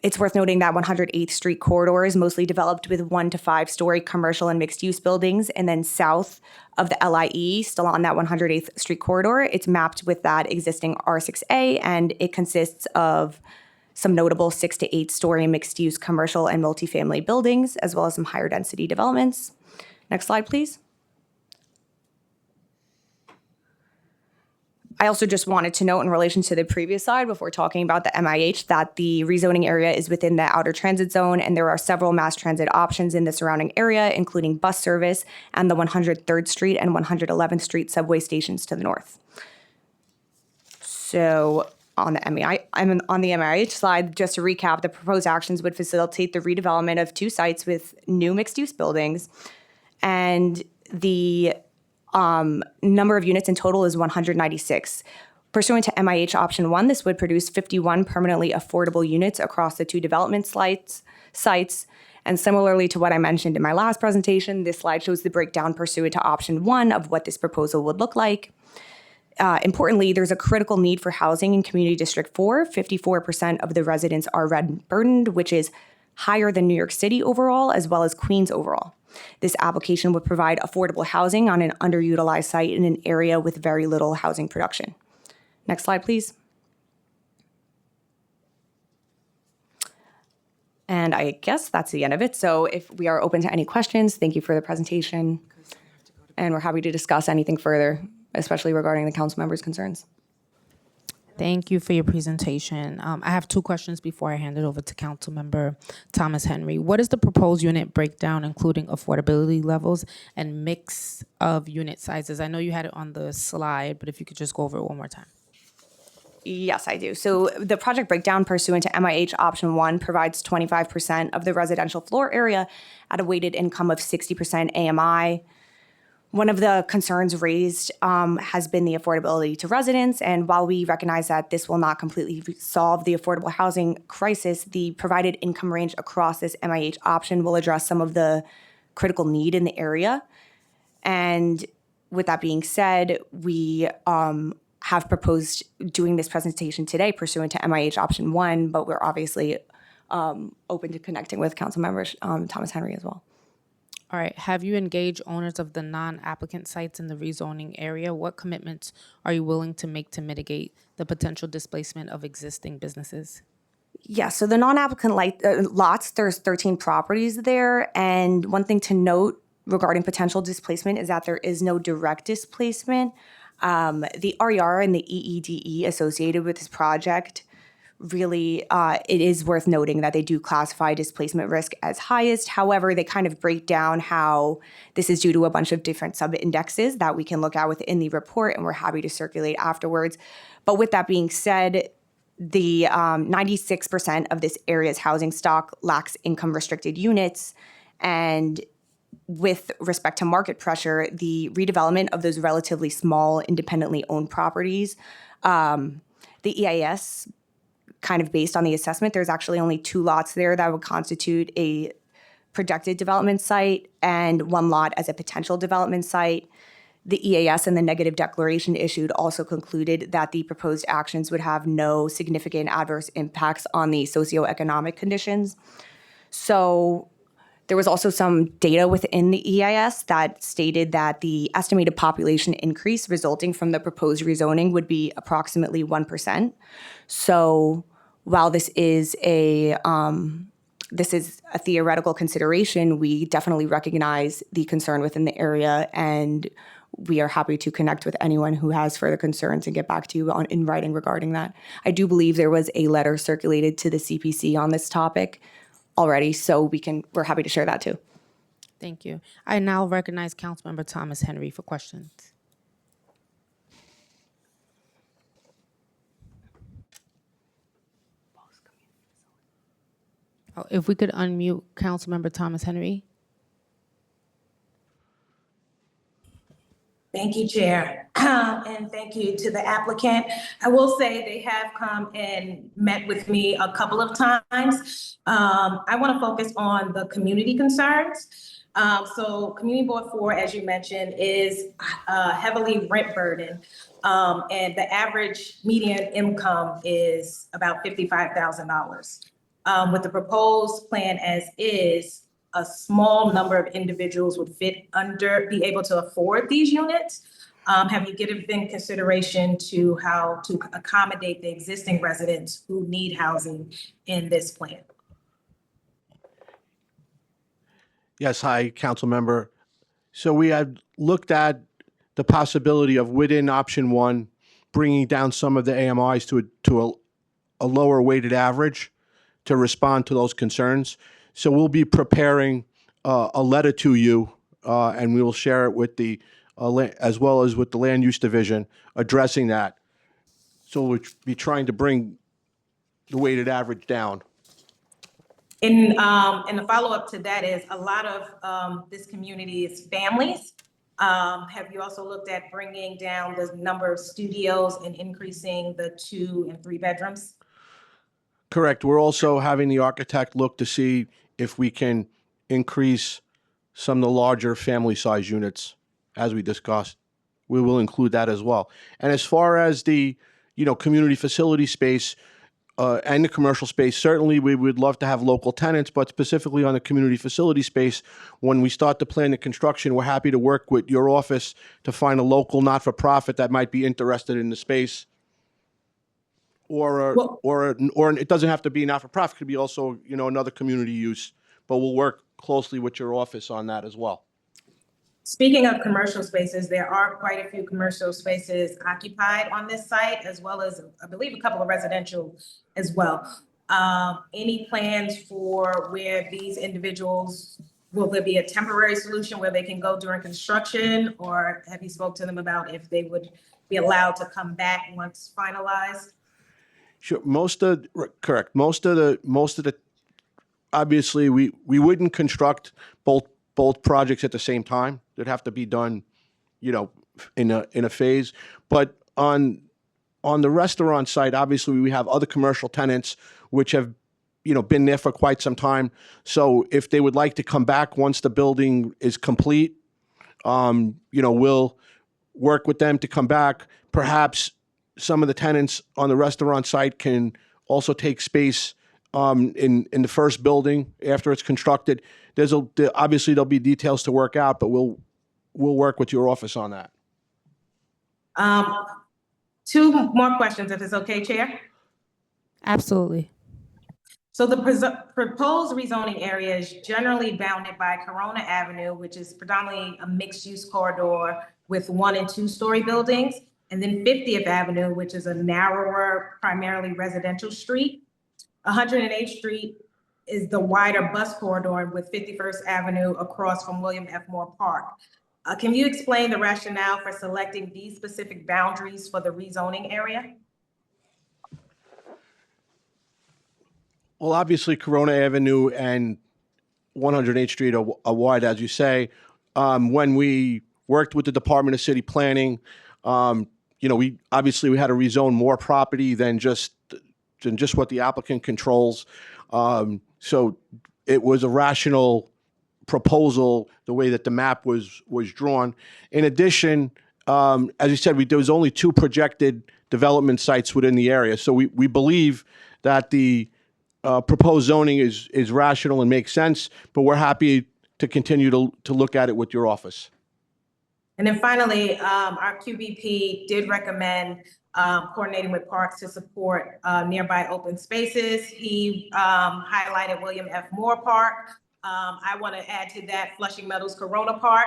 E: It's worth noting that 108th Street corridor is mostly developed with 1 to 5 story commercial and mixed use buildings. And then south of the LIE, still on that 108th Street corridor, it's mapped with that existing R6A, and it consists of some notable 6 to 8 story mixed use commercial and multifamily buildings, as well as some higher density developments. Next slide, please. I also just wanted to note in relation to the previous slide before talking about the MIH that the rezoning area is within the outer transit zone, and there are several mass transit options in the surrounding area, including bus service and the 103rd Street and 111th Street subway stations to the north. So on the MIH slide, just to recap, the proposed actions would facilitate the redevelopment of 2 sites with new mixed-use buildings, and the number of units in total is 196. Pursuant to MIH option 1, this would produce 51 permanently affordable units across the 2 development sites. And similarly to what I mentioned in my last presentation, this slide shows the breakdown pursuant to option 1 of what this proposal would look like. Importantly, there's a critical need for housing in Community District 4. 54% of the residents are rent burdened, which is higher than New York City overall, as well as Queens overall. This application would provide affordable housing on an underutilized site in an area with very little housing production. Next slide, please. And I guess that's the end of it. So if we are open to any questions, thank you for the presentation. And we're happy to discuss anything further, especially regarding the council members' concerns.
C: Thank you for your presentation. I have 2 questions before I hand it over to Councilmember Thomas Henry. What is the proposed unit breakdown, including affordability levels and mix of unit sizes? I know you had it on the slide, but if you could just go over it one more time.
E: Yes, I do. So the project breakdown pursuant to MIH option 1 provides 25% of the residential floor area at a weighted income of 60% AMI. One of the concerns raised has been the affordability to residents, and while we recognize that this will not completely solve the affordable housing crisis, the provided income range across this MIH option will address some of the critical need in the area. And with that being said, we have proposed doing this presentation today pursuant to MIH option 1, but we're obviously open to connecting with Councilmember Thomas Henry as well.
C: All right, have you engaged owners of the non-applicant sites in the rezoning area? What commitments are you willing to make to mitigate the potential displacement of existing businesses?
E: Yeah, so the non-applicant lots, there's 13 properties there. And one thing to note regarding potential displacement is that there is no direct displacement. The RER and the EEDE associated with this project, really, it is worth noting that they do classify displacement risk as highest. However, they kind of break down how this is due to a bunch of different sub-indexes that we can look at within the report, and we're happy to circulate afterwards. But with that being said, the 96% of this area's housing stock lacks income-restricted units, and with respect to market pressure, the redevelopment of those relatively small, independently owned properties, the EIS, kind of based on the assessment, there's actually only 2 lots there that would constitute a projected development site and 1 lot as a potential development site. The EAS and the negative declaration issued also concluded that the proposed actions would have no significant adverse impacts on the socioeconomic conditions. So there was also some data within the EIS that stated that the estimated population increase resulting from the proposed rezoning would be approximately 1%. So while this is a theoretical consideration, we definitely recognize the concern within the area, and we are happy to connect with anyone who has further concerns and get back to you in writing regarding that. I do believe there was a letter circulated to the CPC on this topic already, so we're happy to share that too.
C: Thank you. I now recognize Councilmember Thomas Henry for questions. Oh, if we could unmute Councilmember Thomas Henry.
H: Thank you, Chair, and thank you to the applicant. I will say they have come and met with me a couple of times. I want to focus on the community concerns. So Community Board 4, as you mentioned, is heavily rent burdened, and the average median income is about $55,000. With the proposed plan as is, a small number of individuals would be able to afford these units. Have you given consideration to how to accommodate the existing residents who need housing in this plan?
A: Yes, hi, council member. So we had looked at the possibility of within option 1, bringing down some of the AMIs to a lower weighted average to respond to those concerns. So we'll be preparing a letter to you, and we will share it with the as well as with the Land Use Division addressing that. So we'll be trying to bring the weighted average down.
H: And the follow-up to that is a lot of this community is families. Have you also looked at bringing down the number of studios and increasing the 2 and 3 bedrooms?
A: Correct. We're also having the architect look to see if we can increase some of the larger family size units, as we discussed. We will include that as well. And as far as the, community facility space and the commercial space, certainly we would love to have local tenants, but specifically on the community facility space, when we start to plan the construction, we're happy to work with your office to find a local not-for-profit that might be interested in the space. Or it doesn't have to be not-for-profit. It could be also, another community use. But we'll work closely with your office on that as well.
H: Speaking of commercial spaces, there are quite a few commercial spaces occupied on this site, as well as, I believe, a couple of residential as well. Any plans for where these individuals, will there be a temporary solution where they can go during construction? Or have you spoke to them about if they would be allowed to come back once finalized?
A: Sure. Correct. Most of the obviously we wouldn't construct both projects at the same time. They'd have to be done in a phase. But on the restaurant side, obviously we have other commercial tenants which have been there for quite some time. So if they would like to come back once the building is complete, we'll work with them to come back. Perhaps some of the tenants on the restaurant side can also take space in the first building after it's constructed. Obviously there'll be details to work out, but we'll work with your office on that.
H: Two more questions, if it's okay, Chair.
C: Absolutely.
H: So the proposed rezoning area is generally bounded by Corona Avenue, which is predominantly a mixed-use corridor with 1- and 2-story buildings, and then 50th Avenue, which is a narrower, primarily residential street. 108th Street is the wider bus corridor with 51st Avenue across from William F. Moore Park. Can you explain the rationale for selecting these specific boundaries for the rezoning area?
A: Well, obviously, Corona Avenue and 108th Street are wide, as you say. When we worked with the Department of City Planning, we had to rezone more property than just what the applicant controls. So it was a rational proposal the way that the map was drawn. In addition, as you said, there was only 2 projected development sites within the area. So we believe that the proposed zoning is rational and makes sense, but we're happy to continue to look at it with your office.
H: And then finally, our QBP did recommend coordinating with parks to support nearby open spaces. He highlighted William F. Moore Park. I want to add to that Flushing Meadows Corona Park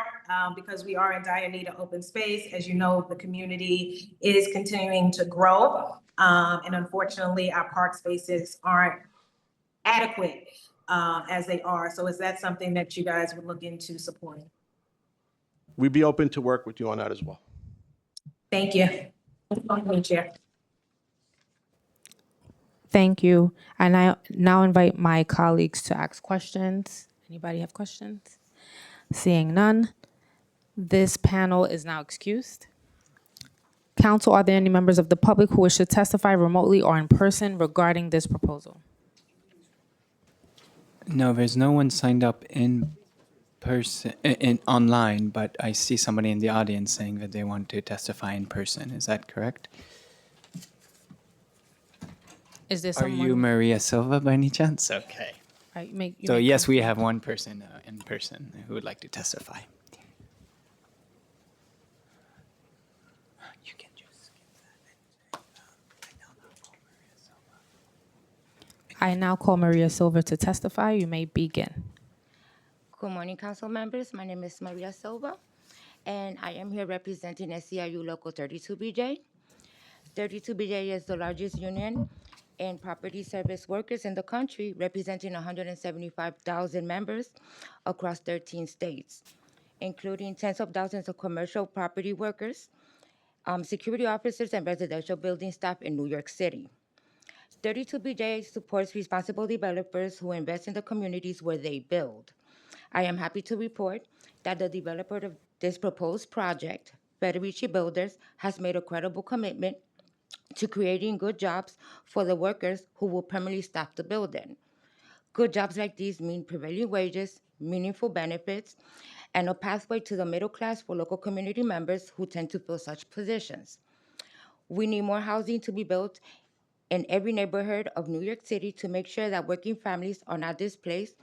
H: because we are in dire need of open space. As you know, the community is continuing to grow. And unfortunately, our park spaces aren't adequate as they are. So is that something that you guys would look into supporting?
A: We'd be open to work with you on that as well.
H: Thank you. Chair.
C: Thank you. And I now invite my colleagues to ask questions. Anybody have questions? Seeing none, this panel is now excused. Council, are there any members of the public who wish to testify remotely or in person regarding this proposal?
D: No, there's no one signed up in person, online, but I see somebody in the audience saying that they want to testify in person. Is that correct?
C: Is there
D: Are
C: someone?
D: you Maria Silva by any chance? Okay.
C: Right, you
D: So
C: may
D: yes,
C: come
D: we
C: forward.
D: have one person in person who would like to testify. You can just skip that.
C: I now call Maria Silva to testify. You may begin.
I: Good morning, council members. My name is Maria Silva, and I am here representing SEIU Local 32BJ. 32BJ is the largest union in property service workers in the country, representing 175,000 members across 13 states, including tens of thousands of commercial property workers, security officers, and residential building staff in New York City. 32BJ supports responsible developers who invest in the communities where they build. I am happy to report that the developer of this proposed project, Federici Builders, has made a credible commitment to creating good jobs for the workers who will permanently staff the building. Good jobs like these mean prevailing wages, meaningful benefits, and a pathway to the middle class for local community members who tend to fill such positions. We need more housing to be built in every neighborhood of New York City to make sure that working families are not displaced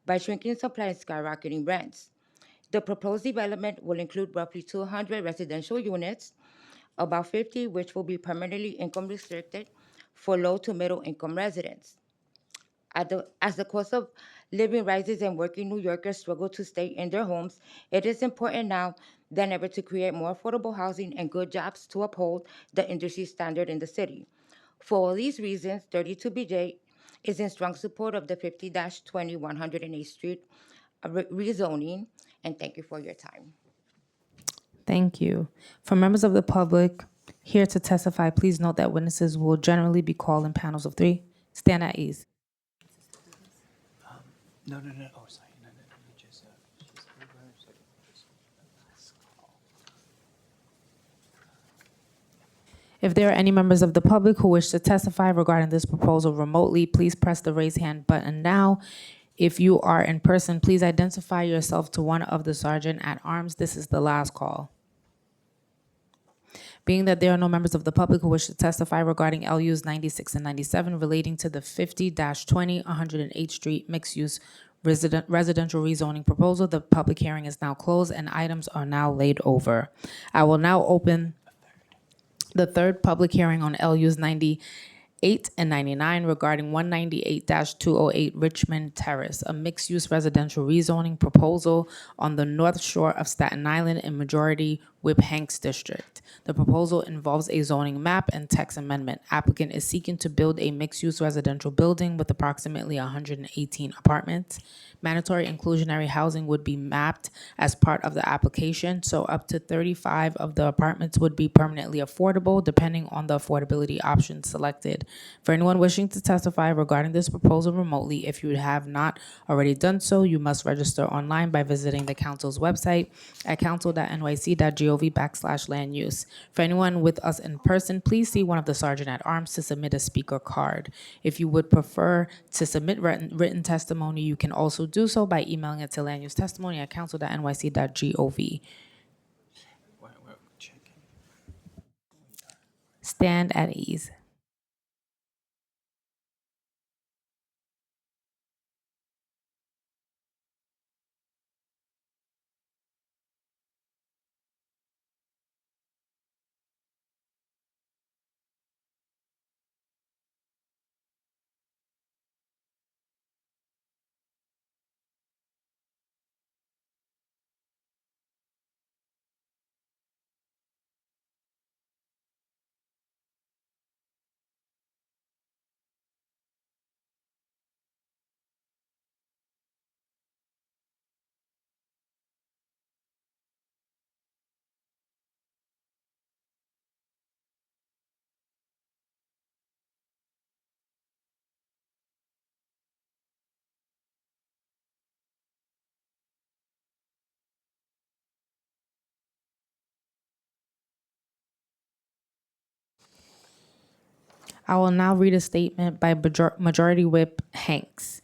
I: by shrinking supply and skyrocketing rents. The proposed development will include roughly 200 residential units, about 50 which will be permanently income restricted for low to middle income residents. As the cost of living rises and working New Yorkers struggle to stay in their homes, it is important now than ever to create more affordable housing and good jobs to uphold the industry standard in the city. For all these reasons, 32BJ is in strong support of the 50-20 108th Street rezoning, and thank you for your time.
C: Thank you. For members of the public here to testify, please note that witnesses will generally be called in panels of 3. Stand at ease.
D: No. Oh, sorry. No. You just, she's over, so just last call.
C: If there are any members of the public who wish to testify regarding this proposal remotely, please press the raise hand button now. If you are in person, please identify yourself to one of the sergeant at arms. This is the last call. Being that there are no members of the public who wish to testify regarding LUs 96 and 97 relating to the 50-20 108th Street mixed-use residential rezoning proposal, the public hearing is now closed and items are now laid over. I will now open the third public hearing on LUs 98 and 99 regarding 198-208 Richmond Terrace, a mixed-use residential rezoning proposal on the north shore of Staten Island in Majority Whip Hanks District. The proposal involves a zoning map and text amendment. Applicant is seeking to build a mixed-use residential building with approximately 118 apartments. Mandatory inclusionary housing would be mapped as part of the application, so up to 35 of the apartments would be permanently affordable, depending on the affordability options selected. For anyone wishing to testify regarding this proposal remotely, if you have not already done so, you must register online by visiting the council's website at council.nyc.gov/land use. For anyone with us in person, please see one of the sergeant at arms to submit a speaker card. If you would prefer to submit written testimony, you can also do so by emailing it to landusetestimony@council.nyc.gov. Stand at ease. I will now read a statement by Majority Whip Hanks.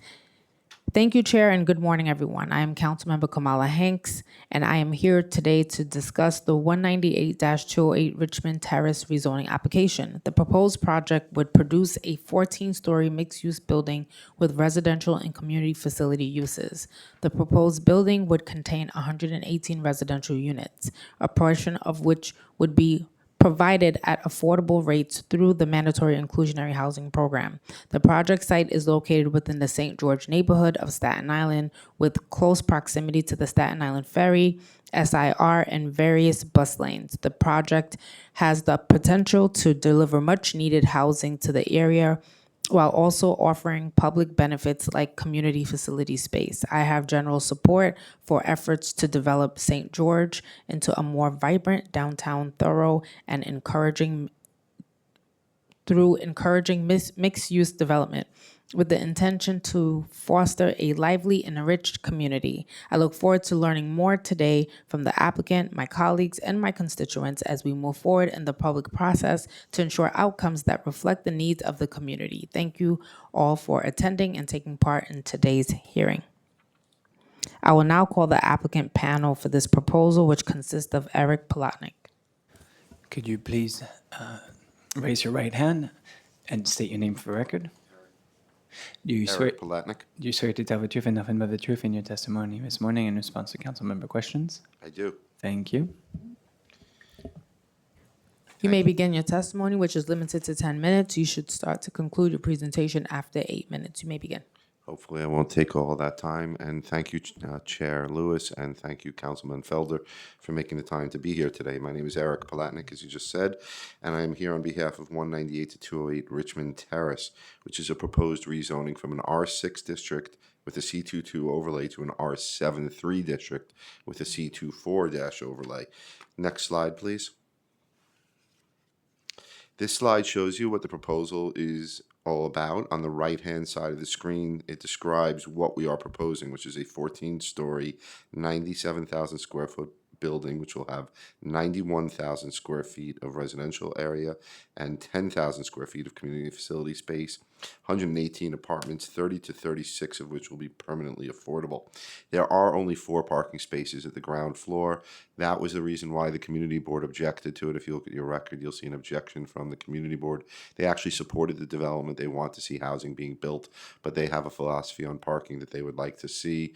C: Thank you, Chair, and good morning, everyone. I am Councilmember Kamala Hanks, and I am here today to discuss the 198-208 Richmond Terrace rezoning application. The proposed project would produce a 14-story mixed-use building with residential and community facility uses. The proposed building would contain 118 residential units, a portion of which would be provided at affordable rates through the mandatory inclusionary housing program. The project site is located within the St. George neighborhood of Staten Island with close proximity to the Staten Island Ferry, SIR, and various bus lanes. The project has the potential to deliver much needed housing to the area while also offering public benefits like community facility space. I have general support for efforts to develop St. George into a more vibrant downtown, thorough, and encouraging mixed-use development with the intention to foster a lively and enriched community. I look forward to learning more today from the applicant, my colleagues, and my constituents as we move forward in the public process to ensure outcomes that reflect the needs of the community. Thank you all for attending and taking part in today's hearing. I will now call the applicant panel for this proposal, which consists of Eric Palatnik.
D: Could you please raise your right hand and state your name for the record? Do you swear
J: Eric Palatnik.
D: do you swear to tell the truth and nothing but the truth in your testimony this morning in response to council member questions?
J: I do.
D: Thank you.
C: You may begin your testimony, which is limited to 10 minutes. You should start to conclude your presentation after 8 minutes. You may begin.
J: Hopefully, I won't take all that time. And thank you, Chair Lewis, and thank you, Councilman Felder, for making the time to be here today. My name is Eric Palatnik, as you just said, and I am here on behalf of 198-208 Richmond Terrace, which is a proposed rezoning from an R6 district with a C22 overlay to an R73 district with a C24- overlay. Next slide, please. This slide shows you what the proposal is all about. On the right-hand side of the screen, it describes what we are proposing, which is a 14-story, 97,000 square foot building, which will have 91,000 square feet of residential area and 10,000 square feet of community facility space, 118 apartments, 30 to 36 of which will be permanently affordable. There are only 4 parking spaces at the ground floor. That was the reason why the community board objected to it. If you look at your record, you'll see an objection from the community board. They actually supported the development. They want to see housing being built, but they have a philosophy on parking that they would like to see.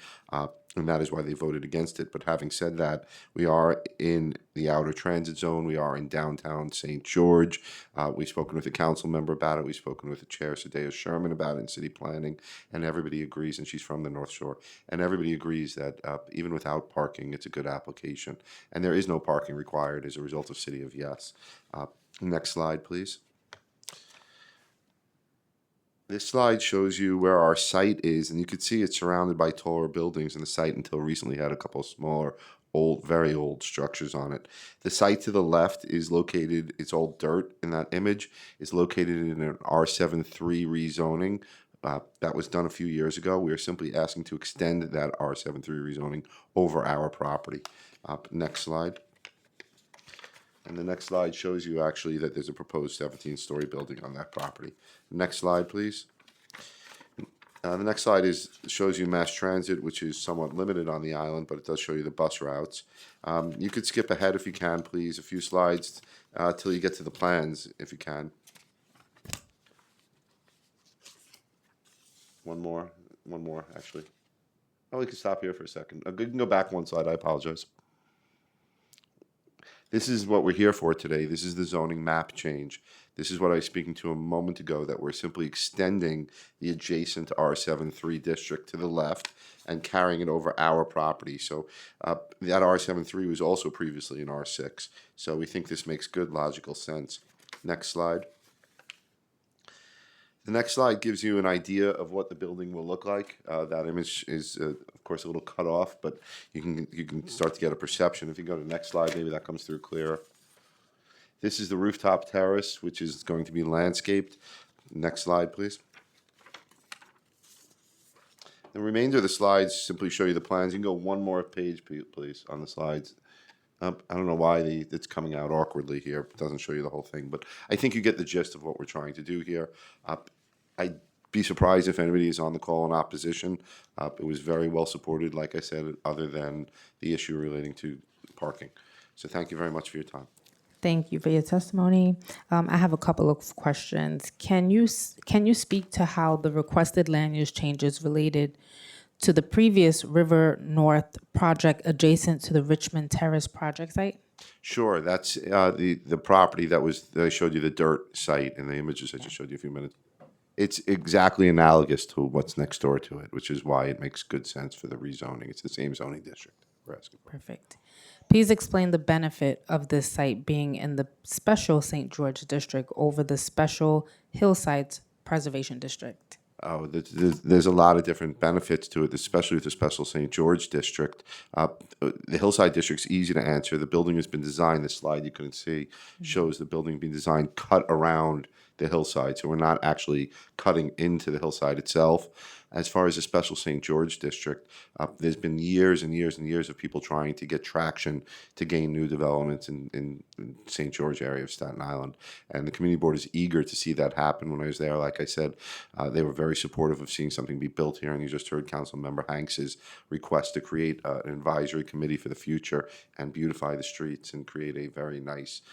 J: And that is why they voted against it. But having said that, we are in the outer transit zone. We are in downtown St. George. We've spoken with the council member about it. We've spoken with the chair, Sadea Sherman, about it in city planning, and everybody agrees, and she's from the North Shore, and everybody agrees that even without parking, it's a good application. And there is no parking required as a result of City of Yes. Next slide, please. This slide shows you where our site is, and you can see it's surrounded by taller buildings, and the site until recently had a couple of smaller, very old structures on it. The site to the left is located, it's all dirt in that image, is located in an R73 rezoning. That was done a few years ago. We are simply asking to extend that R73 rezoning over our property. Next slide. And the next slide shows you actually that there's a proposed 17-story building on that property. Next slide, please. The next slide shows you mass transit, which is somewhat limited on the island, but it does show you the bus routes. You could skip ahead if you can, please, a few slides till you get to the plans, if you can. One more, actually. Oh, we can stop here for a second. You can go back one slide, I apologize. This is what we're here for today. This is the zoning map change. This is what I was speaking to a moment ago, that we're simply extending the adjacent R73 district to the left and carrying it over our property. So that R73 was also previously an R6. So we think this makes good logical sense. Next slide. The next slide gives you an idea of what the building will look like. That image is, of course, a little cut off, but you can start to get a perception. If you go to the next slide, maybe that comes through clearer. This is the rooftop terrace, which is going to be landscaped. Next slide, please. The remainder of the slides simply show you the plans. You can go one more page, please, on the slides. I don't know why it's coming out awkwardly here. It doesn't show you the whole thing, but I think you get the gist of what we're trying to do here. I'd be surprised if anybody is on the call in opposition. It was very well supported, like I said, other than the issue relating to parking. So thank you very much for your time.
C: Thank you for your testimony. I have a couple of questions. Can you speak to how the requested land use changes related to the previous River North project adjacent to the Richmond Terrace project site?
J: Sure, that's the property that I showed you, the dirt site in the images I just showed you a few minutes. It's exactly analogous to what's next door to it, which is why it makes good sense for the rezoning. It's the same zoning district we're asking for.
C: Perfect. Please explain the benefit of this site being in the special St. George district over the special Hillsides Preservation District.
J: Oh, there's a lot of different benefits to it, especially with the special St. George district. The Hillside district's easy to answer. The building has been designed, the slide you couldn't see shows the building being designed cut around the hillside. So we're not actually cutting into the hillside itself. As far as the special St. George district, there's been years and years and years of people trying to get traction to gain new developments in St. George area of Staten Island. And the community board is eager to see that happen. When I was there, like I said, they were very supportive of seeing something be built here. And you just heard Councilmember Hanks's request to create an advisory committee for the future and beautify the streets and create a very nice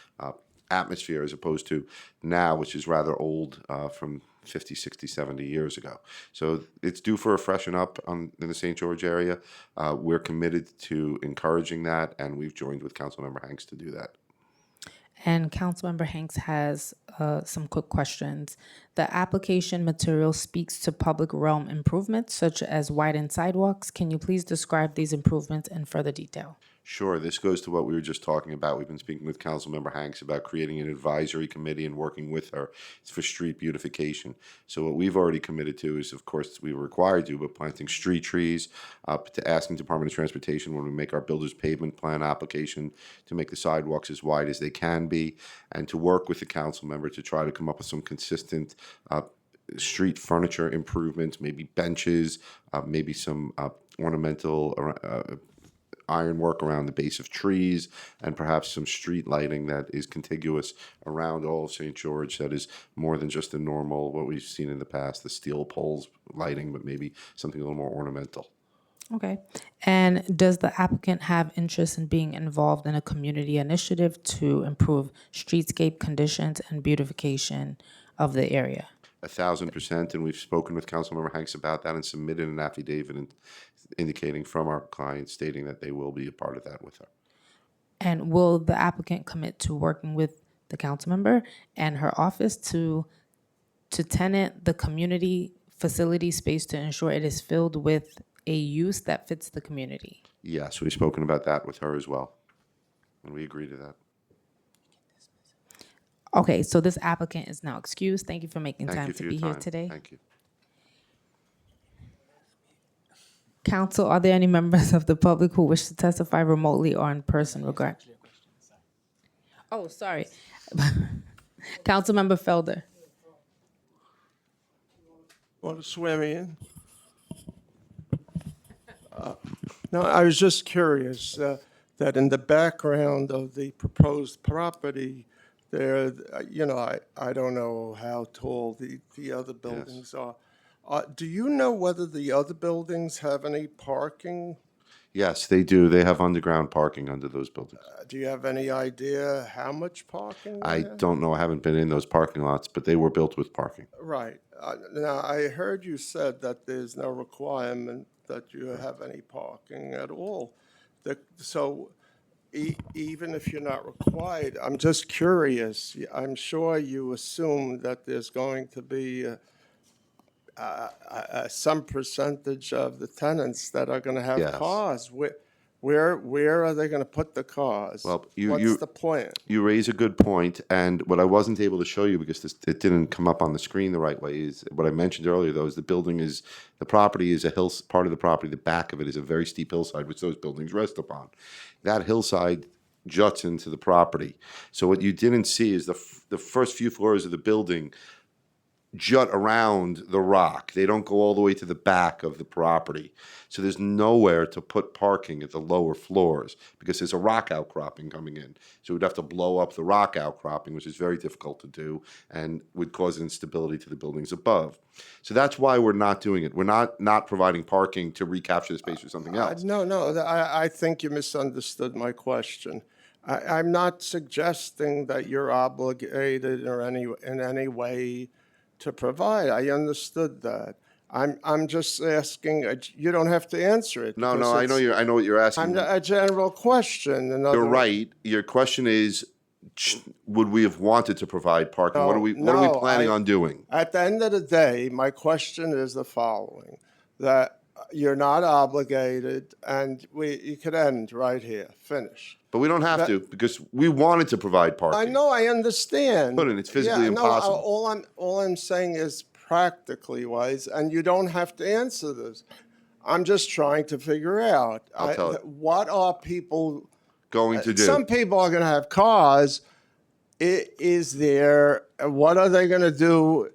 J: atmosphere, as opposed to now, which is rather old from 50, 60, 70 years ago. So it's due for a freshen up in the St. George area. We're committed to encouraging that, and we've joined with Councilmember Hanks to do that.
C: And Councilmember Hanks has some quick questions. The application material speaks to public realm improvements such as widened sidewalks. Can you please describe these improvements in further detail?
J: Sure. This goes to what we were just talking about. We've been speaking with Councilmember Hanks about creating an advisory committee and working with her for street beautification. So what we've already committed to is, of course, we were required to, but planting street trees, to asking Department of Transportation when we make our builder's pavement plan application to make the sidewalks as wide as they can be, and to work with the council member to try to come up with some consistent street furniture improvements, maybe benches, maybe some ornamental ironwork around the base of trees and perhaps some street lighting that is contiguous around all of St. George that is more than just the normal, what we've seen in the past, the steel poles lighting, but maybe something a little more ornamental.
C: Okay. And does the applicant have interest in being involved in a community initiative to improve streetscape conditions and beautification of the area?
J: 1,000%, and we've spoken with Councilmember Hanks about that and submitted an affidavit indicating from our client stating that they will be a part of that with her.
C: And will the applicant commit to working with the council member and her office to tenant the community facility space to ensure it is filled with a use that fits the community?
J: Yes, we've spoken about that with her as well, and we agree to that.
C: Okay, so this applicant is now excused. Thank you for making
J: Thank
C: time
J: you for
C: to
J: your
C: be here
J: time.
C: today.
J: Thank you.
C: Council, are there any members of the public who wish to testify remotely or in person regarding? Oh, sorry. Councilmember Felder.
K: Want to swear me in? No, I was just curious that in the background of the proposed property, there, I don't know how tall the other buildings are. Do you know whether the other buildings have any parking?
J: Yes, they do. They have underground parking under those buildings.
K: Do you have any idea how much parking they
J: I
K: have?
J: don't know. I haven't been in those parking lots, but they were built with parking.
K: Right. Now, I heard you said that there's no requirement that you have any parking at all. So even if you're not required, I'm just curious. I'm sure you assume that there's going to be some percentage of the tenants that are going to have
J: Yes.
K: cars. Where are they going to put the cars?
J: Well,
K: What's the plan?
J: You raise a good point, and what I wasn't able to show you because it didn't come up on the screen the right way is what I mentioned earlier. Though is the property is a hill. Part of the property, the back of it is a very steep hillside, which those buildings rest upon. That hillside juts into the property. So what you didn't see is the first few floors of the building jut around the rock. They don't go all the way to the back of the property. So there's nowhere to put parking at the lower floors because there's a rock outcropping coming in. So we'd have to blow up the rock outcropping, which is very difficult to do and would cause instability to the buildings above. So that's why we're not doing it. We're not providing parking to recapture the space for something else.
K: No, I think you misunderstood my question. I'm not suggesting that you're obligated or in any way to provide. I understood that. I'm just asking. You don't have to answer it.
J: No,
K: because
J: I know what you're asking.
K: a general question.
J: You're right. Your question is, would we have wanted to provide parking?
K: No,
J: what are we planning on doing?
K: At the end of the day, my question is the following: that you're not obligated, and you could end right here. Finish.
J: But we don't have to because we wanted to provide parking.
K: I know. I understand.
J: Couldn't. It's physically
K: No,
J: impossible.
K: all I'm saying is practically wise, and you don't have to answer this. I'm just trying to figure out
J: I'll tell you.
K: what are people
J: Going to do.
K: Some people are going to have cars. What are they going to do?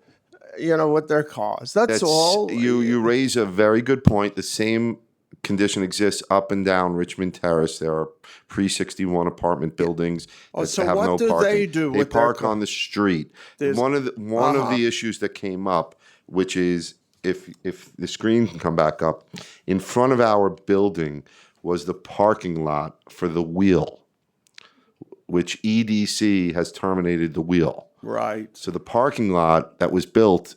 K: With their cars. That's all.
J: You raise a very good point. The same condition exists up and down Richmond Terrace. There are pre-61 apartment buildings that
K: so
J: have
K: what
J: no
K: do
J: parking.
K: they do
J: They
K: with their
J: park
K: car?
J: on the street. One of the issues that came up, which is if the screen can come back up, in front of our building was the parking lot for the wheel, which EDC has terminated the wheel.
K: Right.
J: So the parking lot that was built,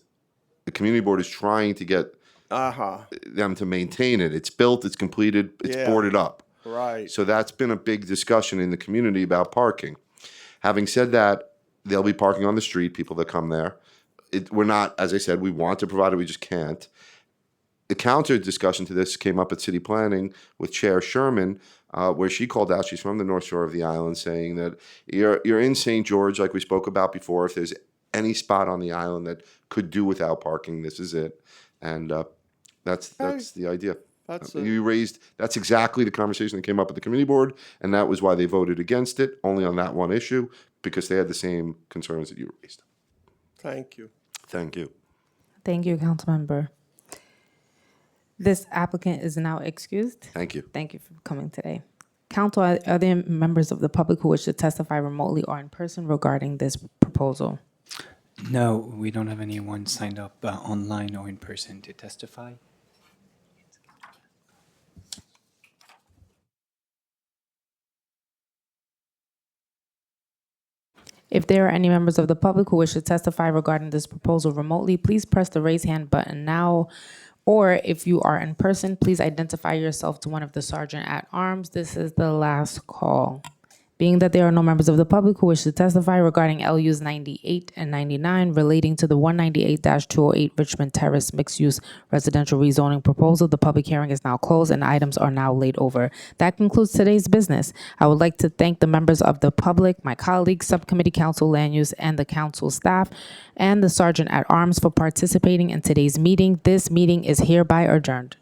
J: the community board is trying to get them to maintain it. It's built, it's completed, it's boarded up.
K: Right.
J: So that's been a big discussion in the community about parking. Having said that, they'll be parking on the street, people that come there. We're not, as I said, we want to provide it, we just can't. The counter discussion to this came up at City Planning with Chair Sherman, where she called out, she's from the North Shore of the island, saying that you're in St. George, like we spoke about before. If there's any spot on the island that could do without parking, this is it. And that's the idea. That's exactly the conversation that came up at the community board, and that was why they voted against it, only on that one issue, because they had the same concerns that you raised.
K: Thank you.
J: Thank you.
C: Thank you, Councilmember. This applicant is now excused.
J: Thank you.
C: Thank you for coming today. Council, are there members of the public who wish to testify remotely or in person regarding this proposal?
D: No, we don't have anyone signed up online or in person to testify.
C: If there are any members of the public who wish to testify regarding this proposal remotely, please press the raise hand button now. Or if you are in person, please identify yourself to one of the sergeant at arms. This is the last call. Being that there are no members of the public who wish to testify regarding LUs 98 and 99 relating to the 198-208 Richmond Terrace mixed-use residential rezoning proposal, the public hearing is now closed and items are now laid over. That concludes today's business. I would like to thank the members of the public, my colleagues, Subcommittee Council Land Use, and the council staff, and the Sergeant at Arms for participating in today's meeting. This meeting is hereby adjourned.